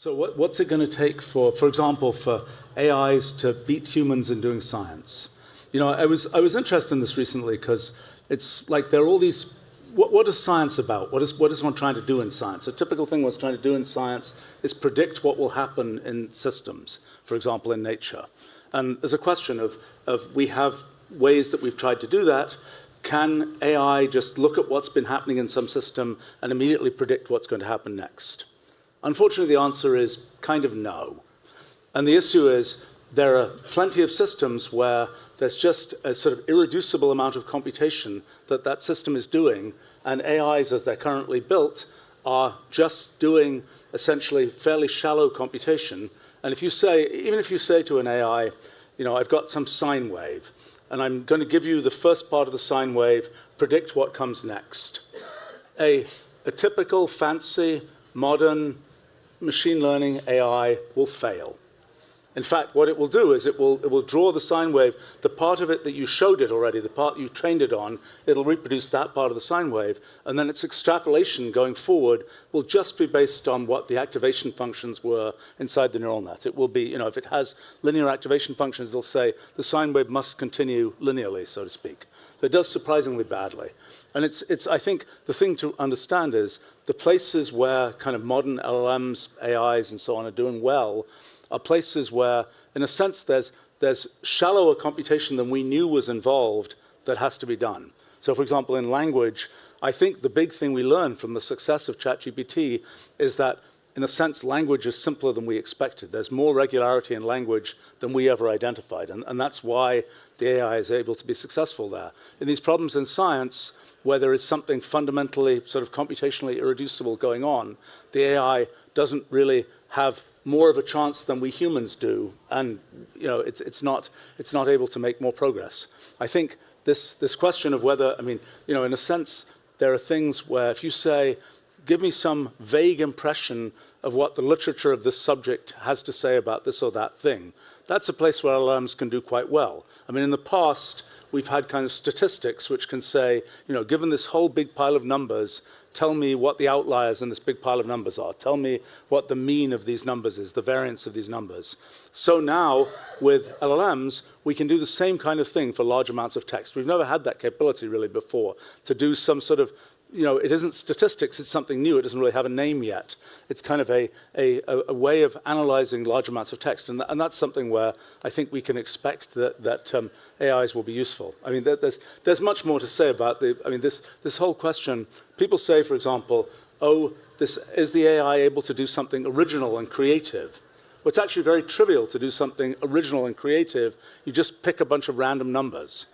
So what's it going to take for example, for AIs to beat humans in doing science? You know, I was interested in this recently because it's like there are all these. What is science about? What is one trying to do in science? A typical thing one's trying to do in science is predict what will happen in systems, for example, in nature. And there's a question of we have ways that we've tried to do that. Can AI just look at what's been happening in some system and immediately predict what's going to happen next? Unfortunately, the answer is kind of no. And the issue is there are plenty of systems where there's just a sort of irreducible amount of computation that system is doing, and AIs, as they're currently built, are just doing essentially fairly shallow computation. And if you say, even if you say to an AI, you know, I've got some sine wave, and I'm going to give you the first part of the sine wave, predict what comes next. A typical, fancy, modern machine learning AI will fail. In fact, what it will do is it will draw the sine wave, the part of it that you showed it already, the part you trained it on, it'll reproduce that part of the sine wave, and then its extrapolation going forward will just be based on what the activation functions were inside the neural net. It will be, you know, if it has linear activation functions, it'll say the sine wave must continue linearly, so to speak. So it does surprisingly badly. And it's I think the thing to understand is the places where kind of modern LLMs, AIs, and so on are doing well are places where, in a sense, there's shallower computation than we knew was involved that has to be done. So, for example, in language, I think the big thing we learned from the success of ChatGPT is that, in a sense, language is simpler than we expected. There's more regularity in language than we ever identified, and that's why the AI is able to be successful there. In these problems in science, where there is something fundamentally sort of computationally irreducible going on, the AI doesn't really have more of a chance than we humans do, and you know, it's not able to make more progress. I think this question of whether, I mean, you know, in a sense, there are things where if you say, give me some vague impression of what the literature of this subject has to say about this or that thing, that's a place where LLMs can do quite well. I mean, in the past, we've had kind of statistics which can say, you know, given this whole big pile of numbers, tell me what the outliers in this big pile of numbers are. Tell me what the mean of these numbers is, the variance of these numbers. So now, with LLMs, we can do the same kind of thing for large amounts of text. We've never had that capability really before, to do some sort of, you know, it isn't statistics, it's something new. It doesn't really have a name yet. It's kind of a way of analyzing large amounts of text. And that's something where I think we can expect that AIs will be useful. I mean, there's much more to say about this whole question. People say, for example, oh, is the AI able to do something original and creative? Well, it's actually very trivial to do something original and creative. You just pick a bunch of random numbers.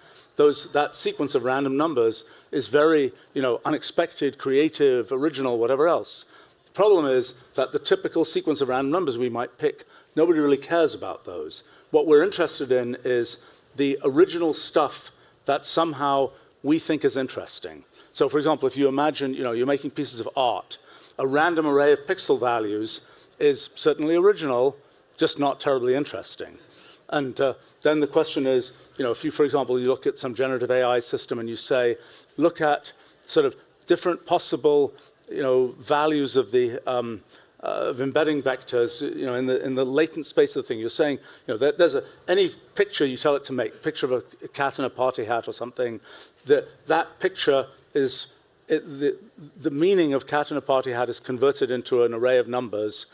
That sequence of random numbers is very, you know, unexpected, creative, original, whatever else. The problem is that the typical sequence of random numbers we might pick, nobody really cares about those. What we're interested in is the original stuff that somehow we think is interesting. So, for example, if you imagine, you know, you're making pieces of art, a random array of pixel values is certainly original, just not terribly interesting. And then the question is, you know, if you, for example, you look at some generative AI system and you say, look at sort of different possible, you know, values of the of embedding vectors, you know, in the latent space of the thing. You're saying, you know, there's any picture you tell it to make, picture of a cat in a party hat or something, that picture is the meaning of cat in a party hat is converted into an array of numbers.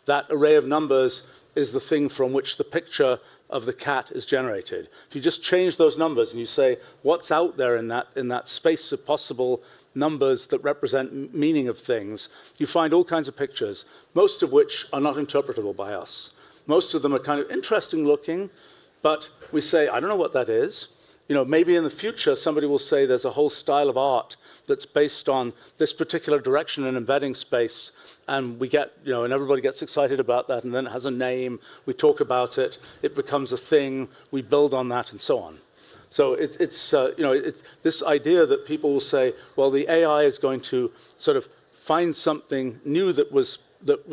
That array of numbers is the thing from which the picture of the cat is generated. If you just change those numbers and you say, what's out there in that space of possible numbers that represent meaning of things, you find all kinds of pictures, most of which are not interpretable by us. Most of them are kind of interesting looking, but we say, I don't know what that is. You know, maybe in the future somebody will say there's a whole style of art that's based on this particular direction in embedding space, and we get, you know, and everybody gets excited about that, and then it has a name, we talk about it, it becomes a thing, we build on that, and so on. So this idea that people will say, well, the AI is going to sort of find something new that was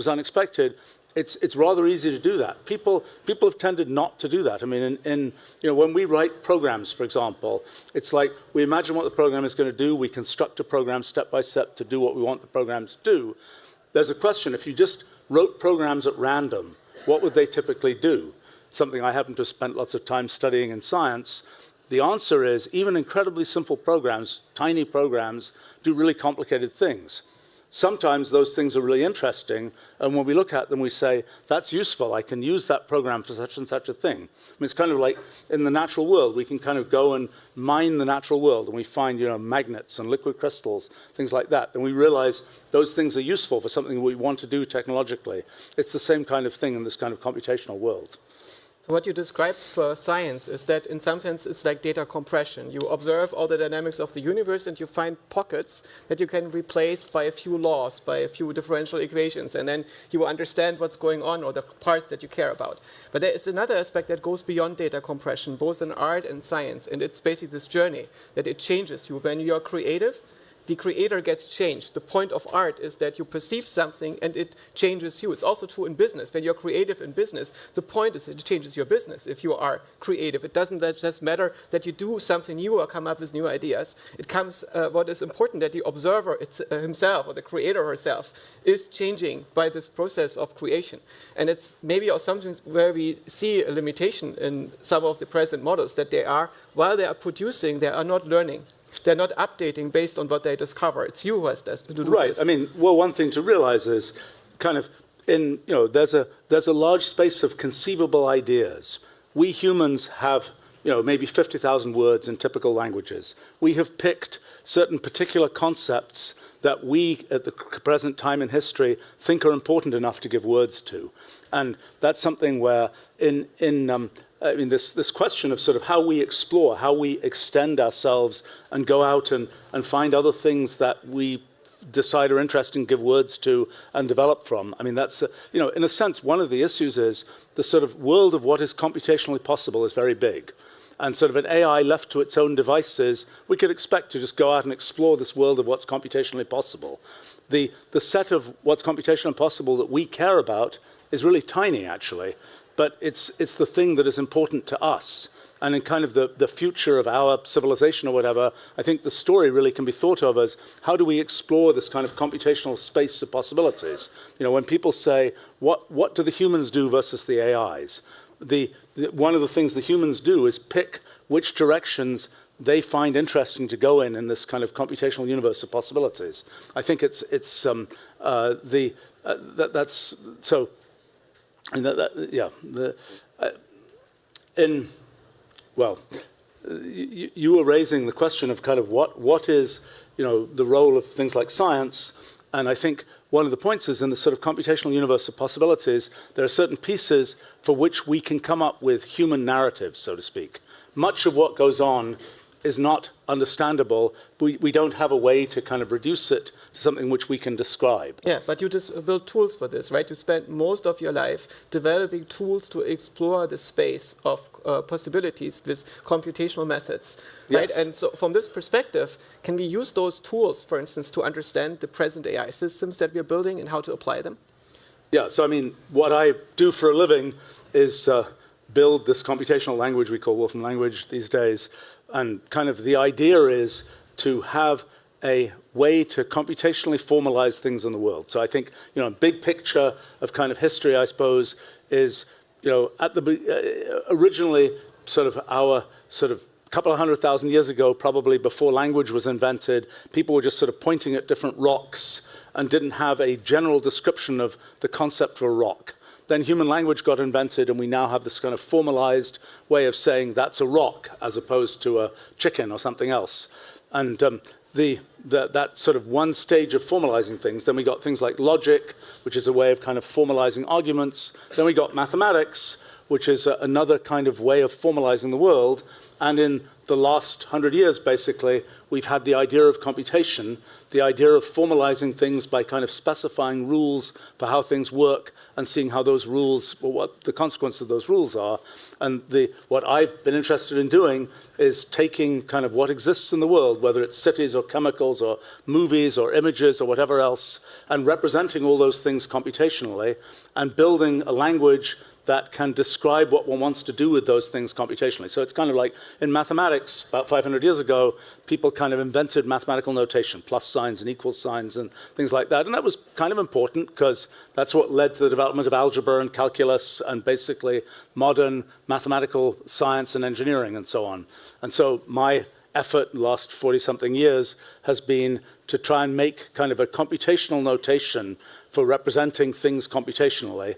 unexpected. It's rather easy to do that. People have tended not to do that. I mean, when we write programs, for example, it's like we imagine what the program is going to do. We construct a program step by step to do what we want the program to do. There's a question: if you just wrote programs at random, what would they typically do? Something I happen to have spent lots of time studying in science. The answer is even incredibly simple programs, tiny programs, do really complicated things. Sometimes those things are really interesting, and when we look at them, we say, that's useful. I can use that program for such and such a thing. I mean, it's kind of like in the natural world. We can kind of go and mine the natural world, and we find, magnets and liquid crystals, things like that. And we realize those things are useful for something we want to do technologically. It's the same kind of thing in this kind of computational world. What you describe for science is that in some sense it's like data compression. You observe all the dynamics of the universe and you find pockets that you can replace by a few laws, by a few differential equations, and then you understand what's going on or the parts that you care about. But there is another aspect that goes beyond data compression, both in art and science, and it's basically this journey that it changes you. When you're creative, the creator gets changed. The point of art is that you perceive something and it changes you. It's also true in business. When you're creative in business, the point is that it changes your business if you are creative. It doesn't just matter that you do something new or come up with new ideas. It comes, what is important, that the observer himself or the creator herself is changing by this process of creation. And it's maybe something where we see a limitation in some of the present models, that they are, while they are producing, they are not learning. They're not updating based on what they discover. It's you who has to do right. this. I mean, well, one thing to realize is kind of there's a large space of conceivable ideas. We humans have, maybe 50,000 words in typical languages. We have picked certain particular concepts that we, at the present time in history, think are important enough to give words to. And that's something where this question of sort of how we explore, how we extend ourselves and go out and find other things that we decide are interesting, give words to, and develop from. I mean, that's, in a sense, one of the issues is the sort of world of what is computationally possible is very big. And sort of an AI left to its own devices, we could expect to just go out and explore this world of what's computationally possible. The set of what's computationally possible that we care about is really tiny, actually. But it's the thing that is important to us. And in kind of the future of our civilization or whatever, I think the story really can be thought of as how do we explore this kind of computational space of possibilities? When people say, what do the humans do versus the AIs? One of the things the humans do is pick which directions they find interesting to go in this kind of computational universe of possibilities. I think that's so. And you were raising the question of kind of what is the role of things like science, and I think one of the points is in the sort of computational universe of possibilities, there are certain pieces for which we can come up with human narratives, so to speak. Much of what goes on is not understandable. We don't have a way to kind of reduce it to something which we can describe. Yeah, but you just build tools for this, right? You spend most of your life developing tools to explore the space of possibilities with computational methods, right? Yes. And so from this perspective, can we use those tools, for instance, to understand the present AI systems that we're building and how to apply them? Yeah, so I mean, what I do for a living is build this computational language we call Wolfram language these days. And kind of the idea is to have a way to computationally formalize things in the world. So I think, a big picture of kind of history, I suppose, is, at the originally sort of our sort of couple of 100,000 years ago, probably before language was invented, people were just sort of pointing at different rocks and didn't have a general description of the concept of a rock. Then human language got invented, and we now have this kind of formalized way of saying that's a rock as opposed to a chicken or something else. And that sort of one stage of formalizing things. Then we got things like logic, which is a way of kind of formalizing arguments. Then we got mathematics, which is another kind of way of formalizing the world. And in the last 100 years, basically, we've had the idea of computation, the idea of formalizing things by kind of specifying rules for how things work and seeing how those rules, or what the consequences of those rules are. And what I've been interested in doing is taking kind of what exists in the world, whether it's cities or chemicals or movies or images or whatever else, and representing all those things computationally and building a language that can describe what one wants to do with those things computationally. So it's kind of like in mathematics, about 500 years ago, people kind of invented mathematical notation, plus signs and equal signs and things like that. And that was kind of important because that's what led to the development of algebra and calculus and basically modern mathematical science and engineering and so on. And so my effort in the last 40-something years has been to try and make kind of a computational notation for representing things computationally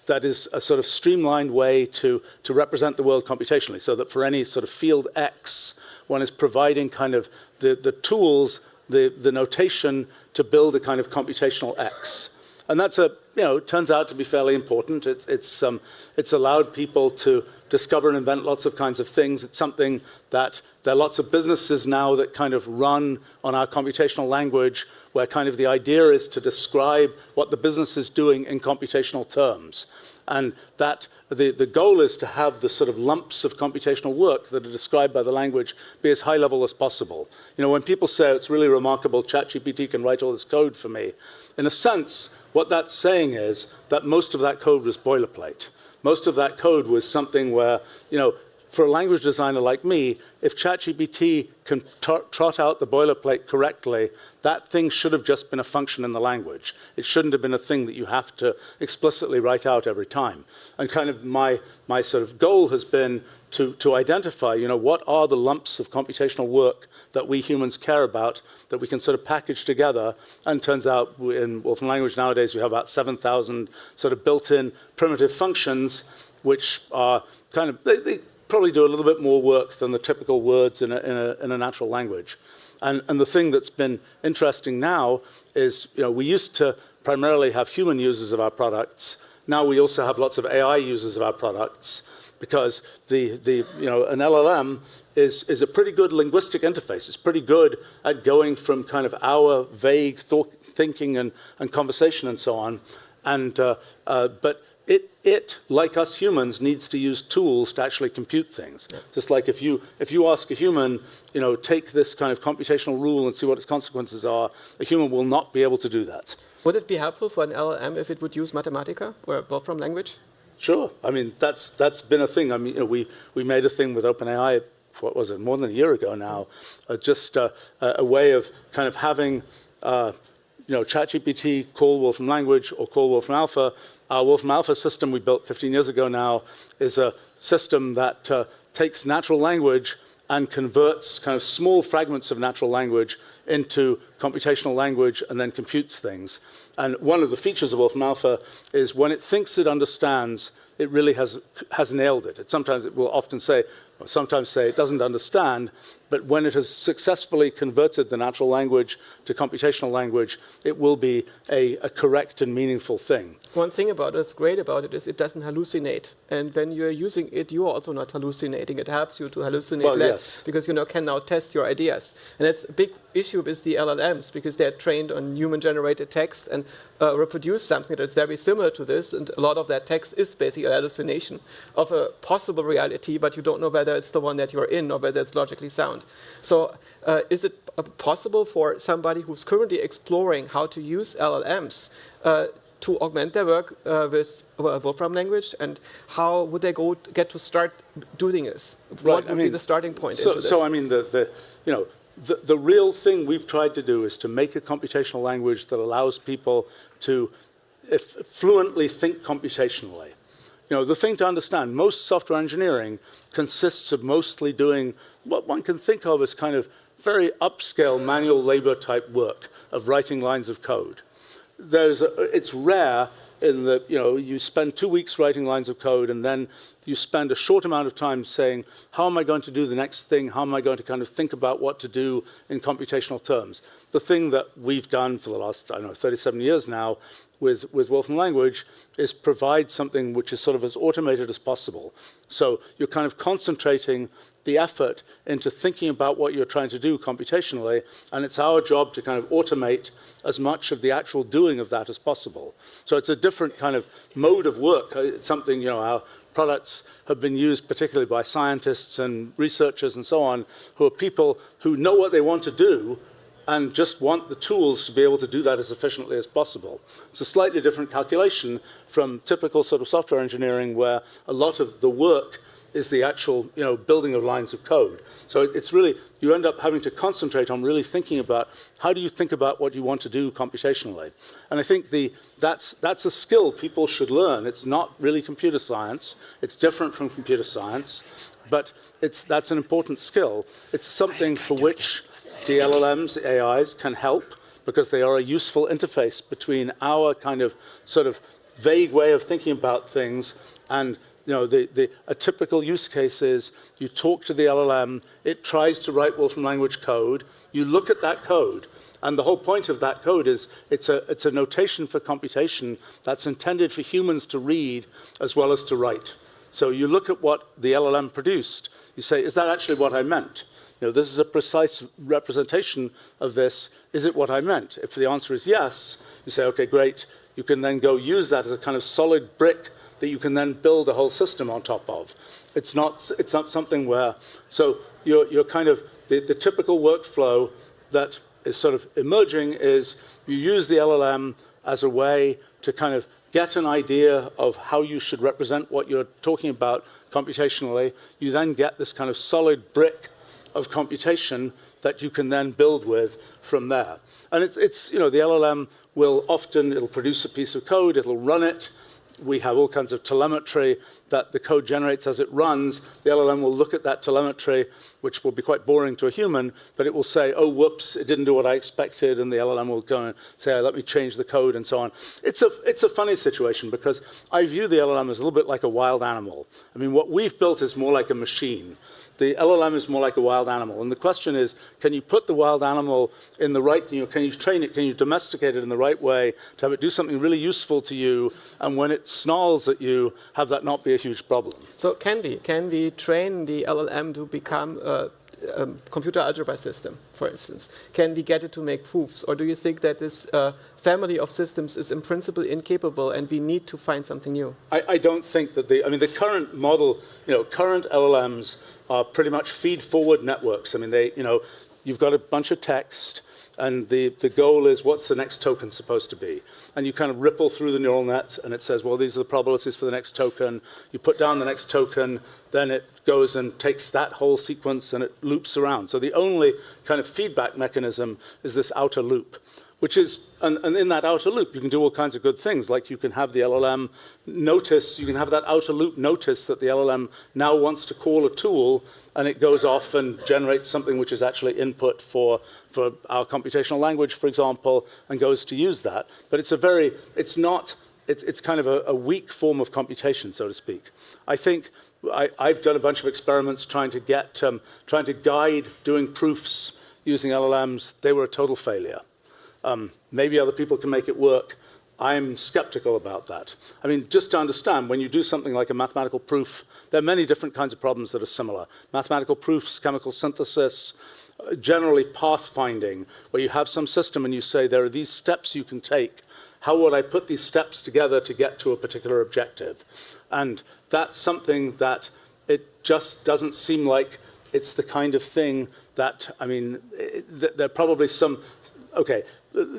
that is a sort of streamlined way to represent the world computationally, so that for any sort of field X, one is providing kind of the tools, the notation to build a kind of computational X. And that's turns out to be fairly important. It's allowed people to discover and invent lots of kinds of things. It's something that there are lots of businesses now that kind of run on our computational language, where kind of the idea is to describe what the business is doing in computational terms. And that the goal is to have the sort of lumps of computational work that are described by the language be as high level as possible. When people say it's really remarkable, ChatGPT can write all this code for me, in a sense, what that's saying is that most of that code was boilerplate. Most of that code was something where, for a language designer like me, if ChatGPT can trot out the boilerplate correctly, that thing should have just been a function in the language. It shouldn't have been a thing that you have to explicitly write out every time. And kind of my sort of goal has been to identify, what are the lumps of computational work that we humans care about that we can sort of package together. And turns out in Wolfram language nowadays we have about 7,000 sort of built-in primitive functions, which are kind of, they probably do a little bit more work than the typical words in a natural language. And the thing that's been interesting now is, we used to primarily have human users of our products. Now we also have lots of AI users of our products, because an LLM is a pretty good linguistic interface. It's pretty good at going from kind of our vague thinking and conversation and so on. But it, like us humans, needs to use tools to actually compute things. Yeah. Just like if you ask a human, take this kind of computational rule and see what its consequences are, a human will not be able to do that. Would it be helpful for an LLM if it would use Mathematica or Wolfram language? Sure. I mean, that's been a thing. I mean, we made a thing with OpenAI, what was it, more than a year ago now, just a way of kind of having ChatGPT call Wolfram language or call Wolfram Alpha. Our Wolfram Alpha system we built 15 years ago now is a system that takes natural language and converts kind of small fragments of natural language into computational language and then computes things. And one of the features of Wolfram Alpha is when it thinks it understands, it really has nailed it. It will often say, or sometimes say it doesn't understand, but when it has successfully converted the natural language to computational language, it will be a correct and meaningful thing. One thing about it that's great about it is it doesn't hallucinate. And when you're using it, you're also not hallucinating. It helps you to hallucinate less, because you can now test your ideas. And that's a big issue with the LLMs, because they're trained on human-generated text and reproduce something that's very similar to this. And a lot of that text is basically a hallucination of a possible reality, but you don't know whether it's the one that you're in or whether it's logically sound. So is it possible for somebody who's currently exploring how to use LLMs to augment their work with Wolfram language, and how would they get to start doing this? What would be the starting point into this? So I mean, the real thing we've tried to do is to make a computational language that allows people to fluently think computationally. The thing to understand, most software engineering consists of mostly doing what one can think of as kind of very upscale manual labor type work of writing lines of code. It's rare in that you spend 2 weeks writing lines of code, and then you spend a short amount of time saying, how am I going to do the next thing? How am I going to kind of think about what to do in computational terms? The thing that we've done for the last, 37 years now with Wolfram language is provide something which is sort of as automated as possible. So you're kind of concentrating the effort into thinking about what you're trying to do computationally, and it's our job to kind of automate as much of the actual doing of that as possible. So it's a different kind of mode of work. It's something, our products have been used particularly by scientists and researchers and so on, who are people who know what they want to do, and just want the tools to be able to do that as efficiently as possible. It's a slightly different calculation from typical sort of software engineering, where a lot of the work is the actual, building of lines of code. So it's really, you end up having to concentrate on really thinking about how do you think about what you want to do computationally. And I think that's a skill people should learn. It's not really computer science. It's different from computer science, but that's an important skill. It's something for which the LLMs, the AIs, can help, because they are a useful interface between our kind of sort of vague way of thinking about things and a typical use case is you talk to the LLM, it tries to write Wolfram language code, you look at that code, and the whole point of that code is it's a notation for computation that's intended for humans to read as well as to write. So you look at what the LLM produced, you say, is that actually what I meant? This is a precise representation of this. Is it what I meant? If the answer is yes, you say, okay, great. You can then go use that as a kind of solid brick that you can then build a whole system on top of. It's not something where, so you're kind of, the typical workflow that is sort of emerging is you use the LLM as a way to kind of get an idea of how you should represent what you're talking about computationally. You then get this kind of solid brick of computation that you can then build with from there. And it's the LLM it'll produce a piece of code, it'll run it. We have all kinds of telemetry that the code generates as it runs. The LLM will look at that telemetry, which will be quite boring to a human, but it will say, oh, whoops, it didn't do what I expected, and the LLM will go and say, let me change the code, and so on. It's a funny situation, because I view the LLM as a little bit like a wild animal. I mean, what we've built is more like a machine. The LLM is more like a wild animal. And the question is, can you put the wild animal in the right, can you train it, can you domesticate it in the right way to have it do something really useful to you, and when it snarls at you, have that not be a huge problem? So can we train the LLM to become a computer algebra system, for instance? Can we get it to make proofs? Or do you think that this family of systems is in principle incapable and we need to find something new? I don't think that the current model, current LLMs are pretty much feed-forward networks. I mean, you've got a bunch of text, and the goal is, what's the next token supposed to be? And you kind of ripple through the neural net, and it says, well, these are the probabilities for the next token. You put down the next token, then it goes and takes that whole sequence, and it loops around. So the only kind of feedback mechanism is this outer loop, which is, and in that outer loop, you can do all kinds of good things, like you can have the LLM notice, you can have that outer loop notice that the LLM now wants to call a tool, and it goes off and generates something which is actually input for our computational language, for example, and goes to use that. But it's kind of a weak form of computation, so to speak. I think I've done a bunch of experiments trying to guide doing proofs using LLMs. They were a total failure. Maybe other people can make it work. I'm skeptical about that. I mean, just to understand, when you do something like a mathematical proof, there are many different kinds of problems that are similar. Mathematical proofs, chemical synthesis, generally pathfinding, where you have some system and you say, there are these steps you can take. How would I put these steps together to get to a particular objective? And that's something that it just doesn't seem like it's the kind of thing that, there are probably some,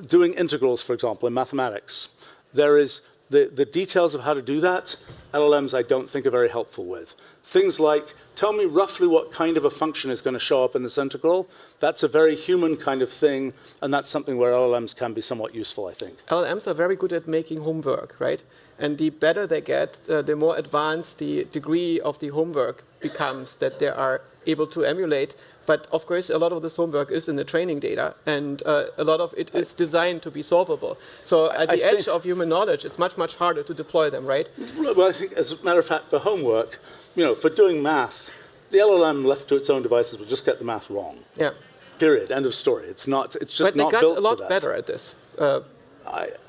doing integrals, for example, in mathematics, there is the details of how to do that, LLMs I don't think are very helpful with. Things like, tell me roughly what kind of a function is going to show up in this integral. That's a very human kind of thing, and that's something where LLMs can be somewhat useful, I think. LLMs are very good at making homework, right? And the better they get, the more advanced the degree of the homework becomes that they are able to emulate. But of course, a lot of this homework is in the training data, and a lot of it is designed to be solvable. So at the edge of human knowledge, it's much, much harder to deploy them, right? Well, I think, as a matter of fact, for homework, for doing math, the LLM left to its own devices will just get the math wrong. Yeah. Period. End of story. It's just not built for that. But they got a lot better at this.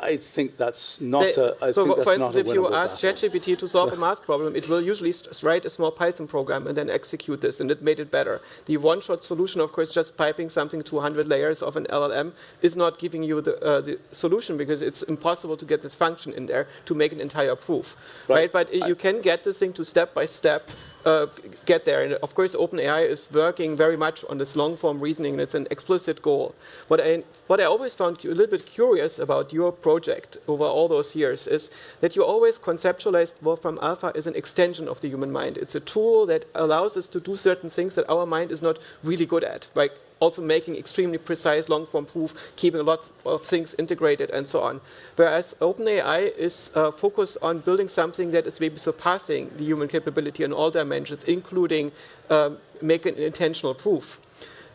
I think that's not a winnable So, for instance, if you ask battle. ChatGPT to solve a math problem, it will usually write a small Python program and then execute this, and it made it better. The one-shot solution, of course, just piping something to 100 layers of an LLM is not giving you the solution, because it's impossible to get this function in there to make an entire proof, right? But you can get this thing to step-by-step get there. And of course, OpenAI is working very much on this long-form reasoning, and it's an explicit goal. What I always found a little bit curious about your project over all those years is that you always conceptualized Wolfram Alpha as an extension of the human mind. It's a tool that allows us to do certain things that our mind is not really good at, like also making extremely precise long-form proof, keeping lots of things integrated, and so on. Whereas OpenAI is focused on building something that is maybe surpassing the human capability in all dimensions, including making intentional proof.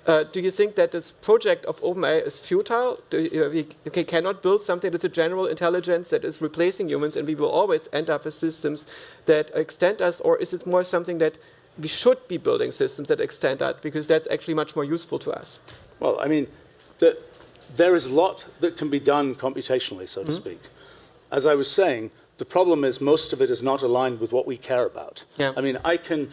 Do you think that this project of OpenAI is futile? We cannot build something that's a general intelligence that is replacing humans, and we will always end up with systems that extend us, or is it more something that we should be building systems that extend that, because that's actually much more useful to us? Well, I mean, there is a lot that can be done computationally, so to speak. As I was saying, the problem is most of it is not aligned with what we care about. Yeah. I mean, I can,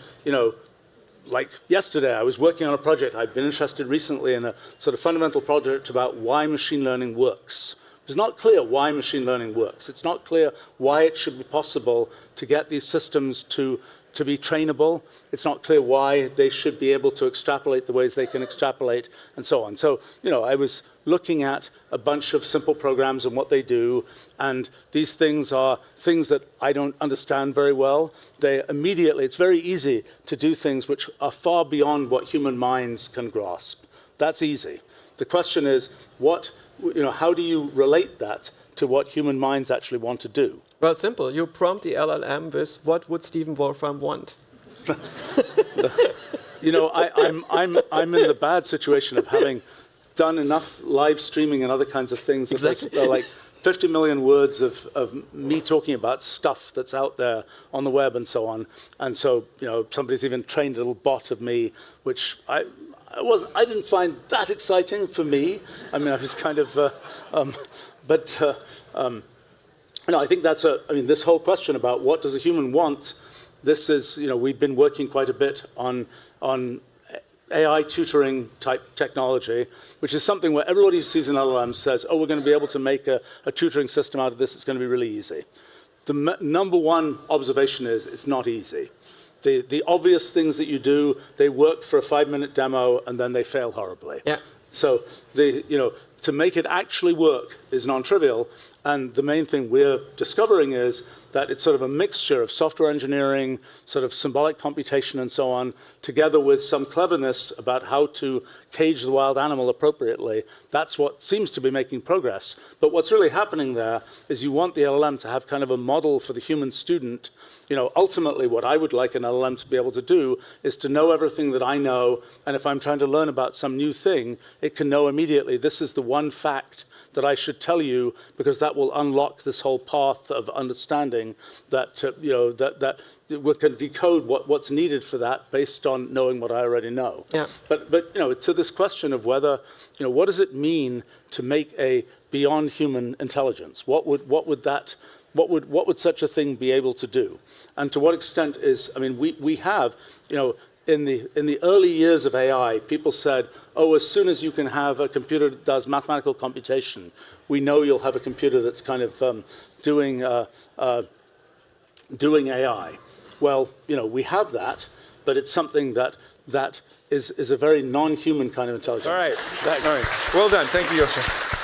like yesterday, I was working on a project. I've been interested recently in a sort of fundamental project about why machine learning works. It's not clear why machine learning works. It's not clear why it should be possible to get these systems to be trainable. It's not clear why they should be able to extrapolate the ways they can extrapolate, and so on. So, I was looking at a bunch of simple programs and what they do, and these things are things that I don't understand very well. It's very easy to do things which are far beyond what human minds can grasp. That's easy. The question is, how do you relate that to what human minds actually want to do? Well, simple. You prompt the LLM with, what would Stephen Wolfram want? I'm in the bad situation of having done enough live streaming and other kinds of things. Exactly. That like 50 million words of me talking about stuff that's out there on the web and so on. And so, somebody's even trained a little bot of me, which I didn't find that exciting for me. I mean, I was kind of, I think this whole question about what does a human want, this is, we've been working quite a bit on AI tutoring type technology, which is something where everybody who sees an LLM says, we're going to be able to make a tutoring system out of this. It's going to be really easy. The number one observation is it's not easy. The obvious things that you do, they work for a 5-minute demo and then they fail horribly. Yeah. So to make it actually work is non-trivial, and the main thing we're discovering is that it's sort of a mixture of software engineering, sort of symbolic computation and so on, together with some cleverness about how to cage the wild animal appropriately. That's what seems to be making progress. But what's really happening there is you want the LLM to have kind of a model for the human student. Ultimately what I would like an LLM to be able to do is to know everything that I know, and if I'm trying to learn about some new thing, it can know immediately, this is the one fact that I should tell you, because that will unlock this whole path of understanding that that we can decode what's needed for that based on knowing what I already know. Yeah. But to this question of whether what does it mean to make a beyond human intelligence? What would such a thing be able to do? And to what extent is we have in the early years of AI, people said, as soon as you can have a computer that does mathematical computation, we know you'll have a computer that's kind of doing AI. Well, we have that, but it's something that is a very non-human kind of intelligence. All right. Well done. Thank you, Josef.